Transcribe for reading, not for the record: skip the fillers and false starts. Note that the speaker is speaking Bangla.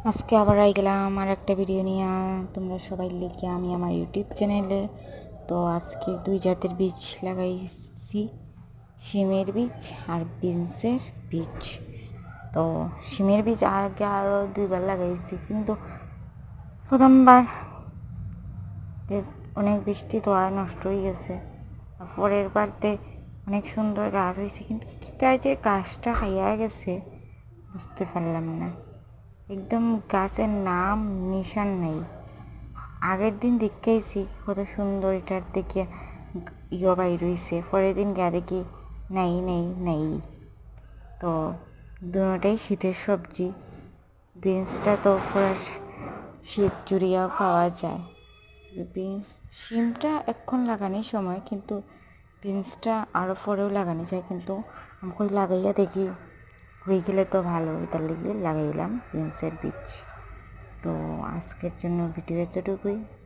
আজকে আবার আই গেলাম আমার একটা ভিডিও নিয়ে। তোমরা সবাই লিখে আমি আমার ইউটিউব চ্যানেলে। তো আজকে দুই জাতের বীজ লাগাইছি, শিমের বীজ আর বিনসের বীজ। তো শিমের বীজ আগে আরও দুইবার লাগাইছি, কিন্তু প্রথমবার অনেক বৃষ্টি তো আর নষ্ট হয়ে গেছে। পরের বারতে অনেক সুন্দর গাছ হয়েছে, কিন্তু তাই যে গাছটা হাইয়া গেছে বুঝতে পারলাম না। একদম গাছের নাম নিশান নেই। আগের দিন দেখেছি কত সুন্দর, এটার দেখে বাইর রয়েছে, পরের দিন গিয়ে দেখি নেই নেই নেই। তো দুটোটাই শীতের সবজি। বিনসটা তো পুরো শীত জুড়িয়াও পাওয়া যায়। বিনস শিমটা এখন লাগানোর সময়, কিন্তু বিনসটা আরও পরেও লাগানো যায়, কিন্তু আমাকে লাগাইয়া দেখি হয়ে গেলে তো ভালো, এটার লেগে লাগাইলাম বিনসের বীজ। তো আজকের জন্য ভিডিও এতটুকুই।